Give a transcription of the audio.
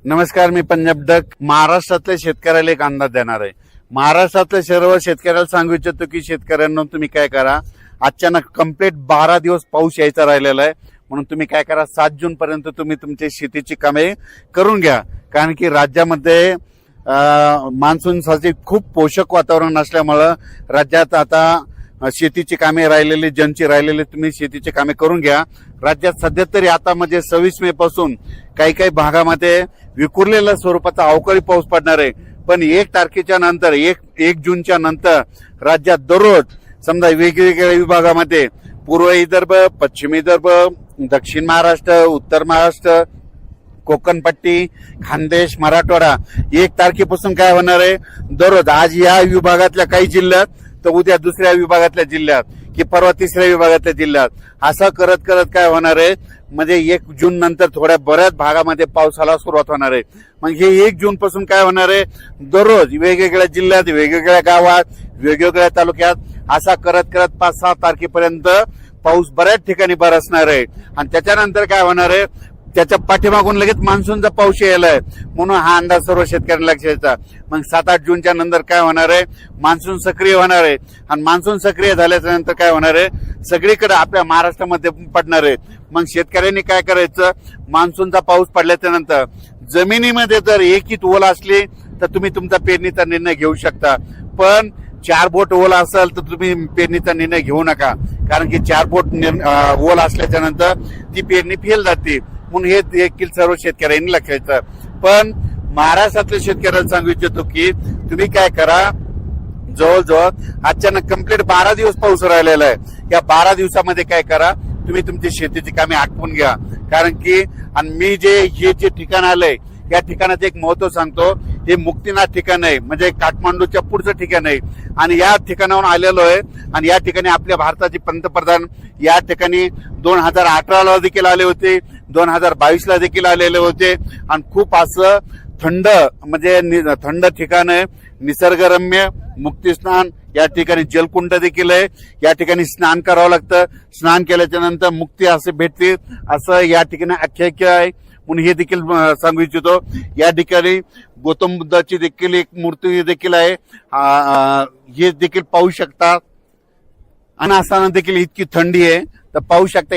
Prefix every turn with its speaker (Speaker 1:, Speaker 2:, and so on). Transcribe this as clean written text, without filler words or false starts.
Speaker 1: नमस्कार, मी पंजाब डक. महाराष्ट्रातल्या शेतकऱ्याला एक अंदाज देणार आहे. महाराष्ट्रातल्या सर्व शेतकऱ्याला सांगू इच्छितो की शेतकऱ्यांना तुम्ही काय करा, अचानक कंप्लीट 12 दिवस पाऊस यायचा राहिलेला आहे. म्हणून तुम्ही काय करा, 7 जून पर्यंत तुम्ही तुमची शेतीची कामे करून घ्या. कारण की राज्यामध्ये मान्सूनसाठी खूप पोषक वातावरण असल्यामुळं राज्यात आता शेतीची कामे राहिलेली, ज्यांची राहिलेली तुम्ही शेतीची कामे करून घ्या. राज्यात सध्या तरी आता म्हणजे 26 मे पासून काही काही भागामध्ये विखुरलेल्या स्वरूपाचा अवकाळी पाऊस पडणार आहे. पण 1 तारखेच्या नंतर 1 जूनच्या नंतर राज्यात दररोज समजा वेगवेगळ्या विभागामध्ये पूर्व विदर्भ, पश्चिम विदर्भ, दक्षिण महाराष्ट्र, उत्तर महाराष्ट्र, कोकणपट्टी, खानदेश, मराठवाडा 1 तारखेपासून काय होणार आहे, दररोज आज या विभागातल्या काही जिल्ह्यात तर उद्या दुसऱ्या विभागातल्या जिल्ह्यात की परवा तिसऱ्या विभागातल्या जिल्ह्यात असं करत करत काय होणार आहे, म्हणजे 1 जून नंतर थोड्या बऱ्याच भागामध्ये पावसाला सुरुवात होणार आहे. मग हे 1 जून पासून काय होणार आहे, दररोज वेगवेगळ्या जिल्ह्यात, वेगवेगळ्या गावात, वेगवेगळ्या तालुक्यात असा करत करत 5-6 तारखेपर्यंत पाऊस बऱ्याच ठिकाणी बरसणार आहे. आणि त्याच्यानंतर काय होणार आहे, त्याच्या पाठीमागून लगेच मान्सूनचा पाऊस यायला आहे. म्हणून हा अंदाज सर्व शेतकऱ्यांना लक्षात द्यायचा. मग 7-8 जूनच्या नंतर काय होणार आहे, मान्सून सक्रिय होणार आहे. आणि मान्सून सक्रिय झाल्याच्या नंतर काय होणार आहे, सगळीकडे आपल्या महाराष्ट्रामध्ये पडणार आहे. मग शेतकऱ्यांनी काय करायचं, मान्सूनचा पाऊस पडल्याच्या नंतर जमिनीमध्ये जर एकच ओल असली तर तुम्ही तुमचा पेरणीचा निर्णय घेऊ शकता. पण 4 बोट ओल असेल तर तुम्ही पेरणीचा निर्णय घेऊ नका. कारण की 4 बोट ओल असल्याच्या नंतर ती पेरणी फेल जाते. म्हणून हे देखील सर्व शेतकऱ्यांनी लक्षात घ्यायचं. पण महाराष्ट्रातल्या शेतकऱ्यांना सांगू इच्छितो की तुम्ही काय करा, जवळजवळ अचानक कंप्लीट 12 दिवस पाऊस राहिलेला आहे. या 12 दिवसामध्ये काय करा, तुम्ही तुमची शेतीची कामे आटपून घ्या. कारण की आणि मी हे जे ठिकाण आलंय या ठिकाणाचं एक महत्व सांगतो. हे मुक्तीनाथ ठिकाण आहे, म्हणजे काठमांडूच्या पुढचं ठिकाण आहे. आणि या ठिकाणाहून आलेलो आहे. आणि या ठिकाणी आपल्या भारताचे पंतप्रधान या ठिकाणी 2018ला देखील आले होते, 2022ला देखील आलेले होते. आणि खूप असं थंड म्हणजे थंड ठिकाण आहे, निसर्गरम्य, मुक्तीस्नान. या ठिकाणी जलकुंड देखील आहे. या ठिकाणी स्नान करावं लागतं. स्नान केल्याच्या नंतर मुक्ती असे भेटते, असं या ठिकाणी आख्यायिका आहे. म्हणून हे देखील सांगू इच्छितो. या ठिकाणी गौतम बुद्धाची देखील एक मूर्ती देखील आहे, हे देखील पाहू शकता. आणि असताना देखील इतकी थंडी आहे तर पाहू शकता.